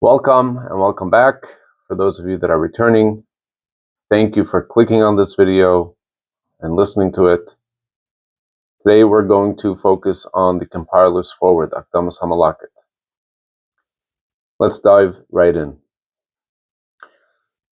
Welcome and welcome back. For those of you that are returning, thank you for clicking on this video and listening to it. Today we're going to focus on the compiler's forward, Akdamas Hamalakit. Let's dive right in.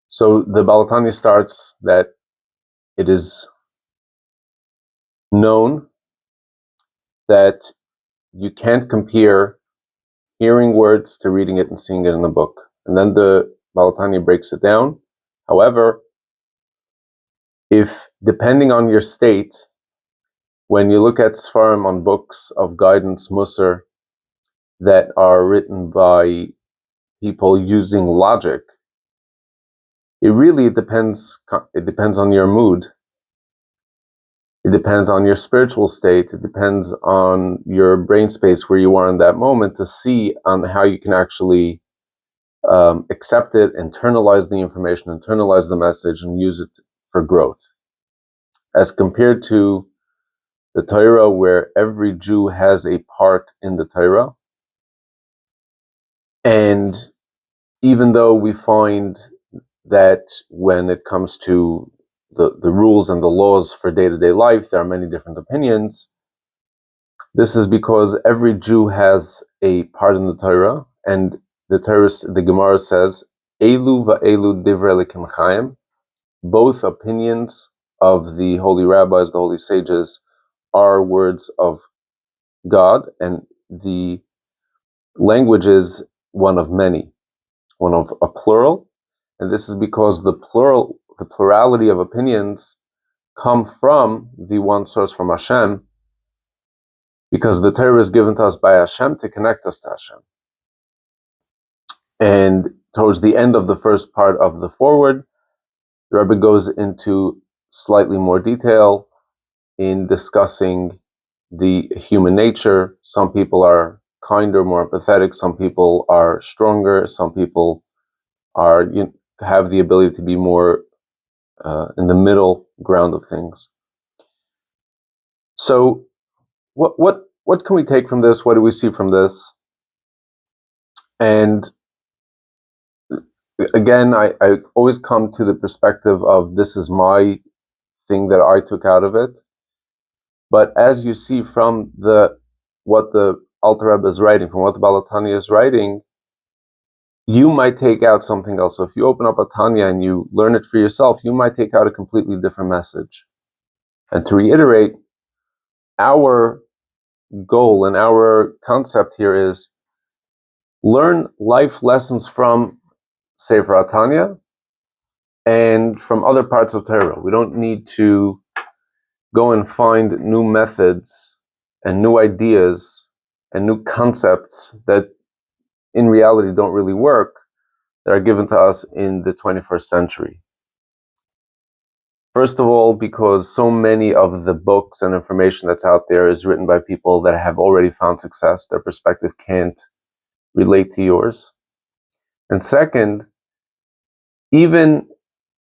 So the Balatani starts that it is known that you can't compare hearing words to reading it and seeing it in a book. And then the Balatani breaks it down. However, if depending on your state, when you look at Sfarim on books of guidance, Musar, that are written by people using logic, it really depends. It depends on your mood. It depends on your spiritual state. It depends on your brain space where you are in that moment to see on how you can actually accept it, internalize the information, internalize the message, and use it for growth. As compared to the Torah, where every Jew has a part in the Torah, and even though we find that when it comes to the rules and the laws for day-to-day life, there are many different opinions. This is because every Jew has a part in the Torah, and the Gemara says, "Elu va'elu divrei elokim chaim." Both opinions of the holy rabbis, the holy sages, are words of God, and the language is one of many, one of a plural. And this is because the plurality of opinions come from the one source, from Hashem, because the Torah is given to us by Hashem to connect us to Hashem. And towards the end of the first part of the foreword, the Rebbe goes into slightly more detail in discussing the human nature. Some people are kinder, more empathetic. Some people are stronger. Some people are have the ability to be more in the middle ground of things. So, what can we take from this? What do we see from this? And again, I always come to the perspective of this is my thing that I took out of it. But as you see from what the Alter Rebbe is writing, from what the Balatani is writing, you might take out something else. So if you open up a Tanya and you learn it for yourself, you might take out a completely different message. And to reiterate, our goal and our concept here is learn life lessons from Sefer Tanya and from other parts of Torah. We don't need to go and find new methods and new ideas and new concepts that in reality don't really work, that are given to us in the 21st century. First of all, because so many of the books and information that's out there is written by people that have already found success. Their perspective can't relate to yours. And second, even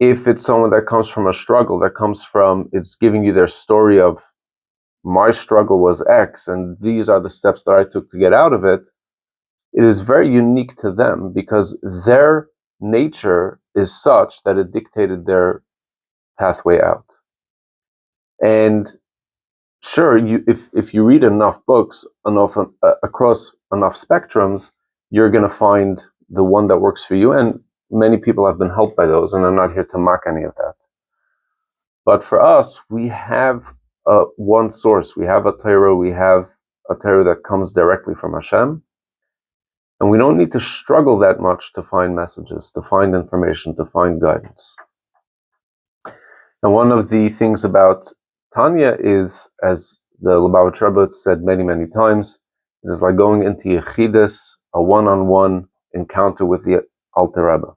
if it's someone that comes from a struggle, it's giving you their story of my struggle was X, and these are the steps that I took to get out of it, it is very unique to them because their nature is such that it dictated their pathway out. And sure, if you read enough books across enough spectrums, you're going to find the one that works for you, and many people have been helped by those, and I'm not here to mock any of that. But for us, we have one source. We have a Torah. We have a Torah that comes directly from Hashem, and we don't need to struggle that much to find messages, to find information, to find guidance. And one of the things about Tanya is, as the Lubavitch Rebbe said many, many times, it is like going into Yechidus, a one-on-one encounter with the Alter Rebbe.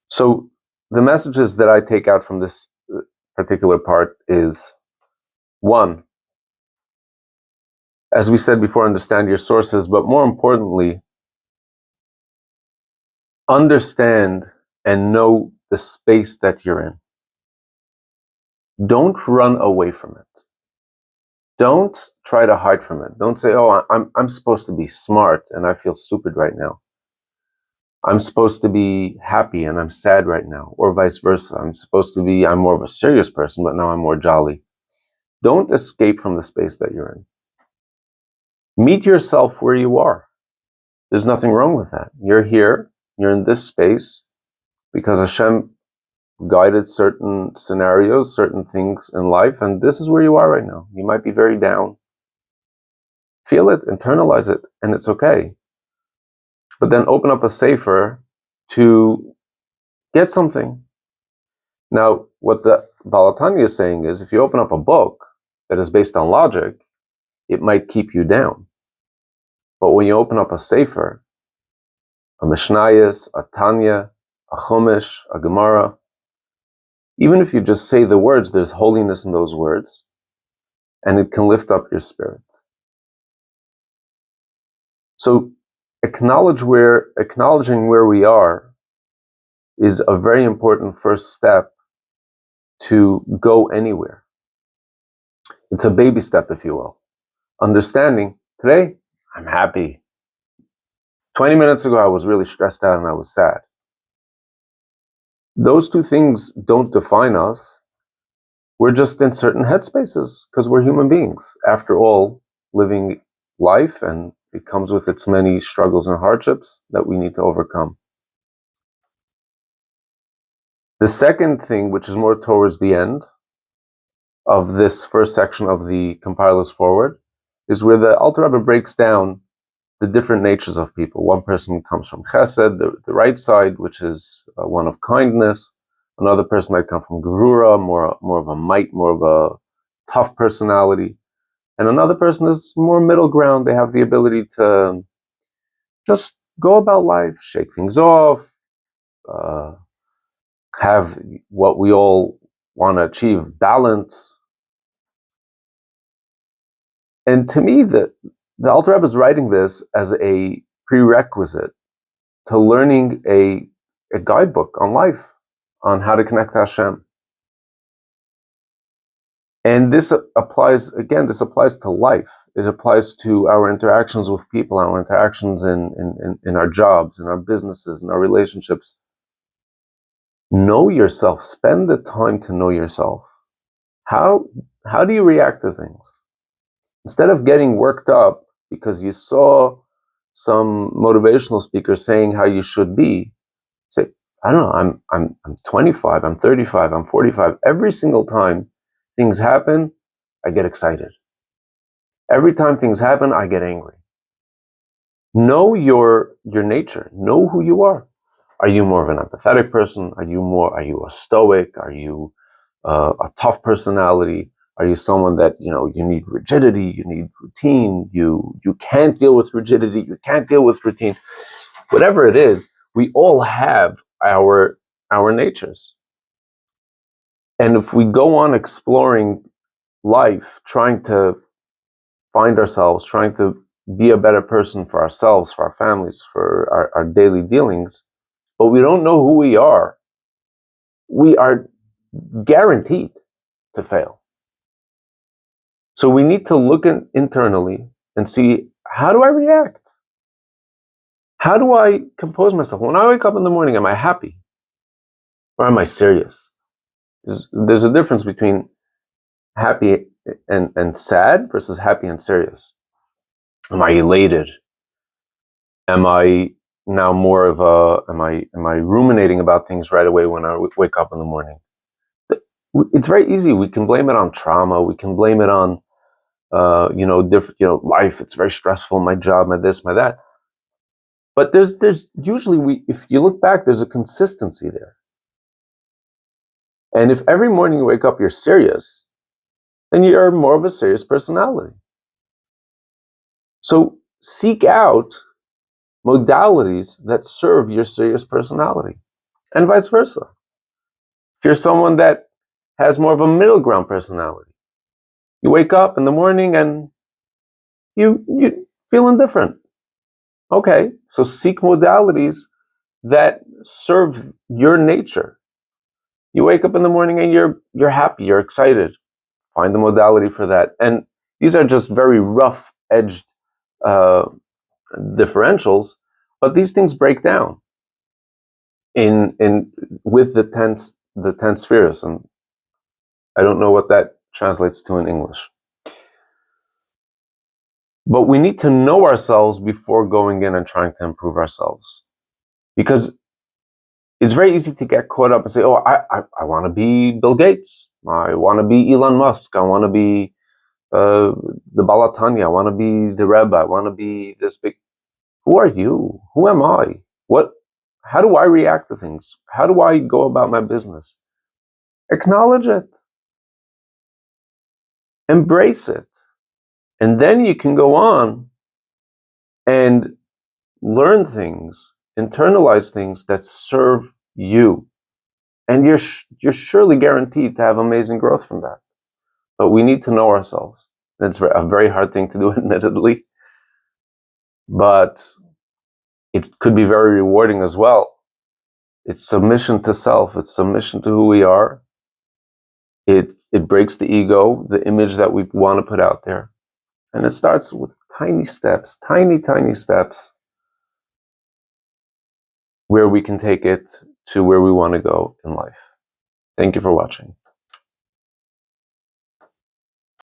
So the messages that I take out from this particular part is, one, as we said before, understand your sources, but more importantly, understand and know the space that you're in. Don't run away from it. Don't try to hide from it. Don't say, oh, I'm supposed to be smart and I feel stupid right now. I'm supposed to be happy and I'm sad right now, or vice versa. I'm more of a serious person, but now I'm more jolly. Don't escape from the space that you're in. Meet yourself where you are. There's nothing wrong with that. You're here, you're in this space because Hashem guided certain scenarios, certain things in life, and this is where you are right now. You might be very down. Feel it, internalize it, and it's okay. But then open up a sefer to get something. Now, what the Baal HaTanya is saying is, if you open up a book that is based on logic, it might keep you down. But when you open up a sefer, a Mishnayos, a Tanya, a Chumash, a Gemara, even if you just say the words, there's holiness in those words, and it can lift up your spirit. So acknowledging where we are is a very important first step to go anywhere. It's a baby step, if you will. Understanding, today, I'm happy. 20 minutes ago, I was really stressed out and I was sad. Those two things don't define us. We're just in certain headspaces because we're human beings. After all, living life, and it comes with its many struggles and hardships that we need to overcome. The second thing, which is more towards the end of this first section of the Compiler's Forward, is where the Alter Rebbe breaks down the different natures of people. One person comes from Chesed, the right side, which is one of kindness. Another person might come from Gevura, more of a might, more of a tough personality. And another person is more middle ground. They have the ability to just go about life, shake things off, have what we all want to achieve, balance. And to me, the Alter Rebbe is writing this as a prerequisite to learning a guidebook on life, on how to connect to Hashem. And this applies to life. It applies to our interactions with people, our interactions in our jobs, in our businesses, in our relationships. Know yourself. Spend the time to know yourself. How do you react to things? Instead of getting worked up because you saw some motivational speaker saying how you should be, say, I don't know, I'm 25, I'm 35, I'm 45. Every single time things happen, I get excited. Every time things happen, I get angry. Know your nature. Know who you are. Are you more of an empathetic person? Are you a stoic? Are you a tough personality? Are you someone that, you need rigidity, you need routine, you can't deal with rigidity, you can't deal with routine? Whatever it is, we all have our natures. And if we go on exploring life, trying to find ourselves, trying to be a better person for ourselves, for our families, for our daily dealings, but we don't know who we are guaranteed to fail. So we need to look internally and see, how do I react? How do I compose myself? When I wake up in the morning, am I happy? Or am I serious? There's a difference between happy and sad versus happy and serious. Am I elated? Am I now more of am I ruminating about things right away when I wake up in the morning? It's very easy. We can blame it on trauma. We can blame it on different, life. It's very stressful. My job, my this, my that. But there's usually, if you look back, there's a consistency there. And if every morning you wake up, you're serious, then you're more of a serious personality. So seek out modalities that serve your serious personality, and vice versa. If you're someone that has more of a middle ground personality, you wake up in the morning and you feel indifferent. Okay, so seek modalities that serve your nature. You wake up in the morning and you're happy, you're excited. Find the modality for that. And these are just very rough-edged differentials, but these things break down. in with the ten spheres, and I don't know what that translates to in English. But we need to know ourselves before going in and trying to improve ourselves, because it's very easy to get caught up and say, "Oh, I want to be Bill Gates. I want to be Elon Musk. I want to be the Balatanya. I want to be the Rebbe. I want to be this big." Who are you? Who am I? What? How do I react to things? How do I go about my business? Acknowledge it. Embrace it. And then you can go on and learn things, internalize things that serve you. And you're surely guaranteed to have amazing growth from that. But we need to know ourselves. It's a very hard thing to do, admittedly. But it could be very rewarding as well. It's submission to self. It's submission to who we are. It breaks the ego, the image that we want to put out there. And it starts with tiny steps, tiny steps, where we can take it to where we want to go in life. Thank you for watching.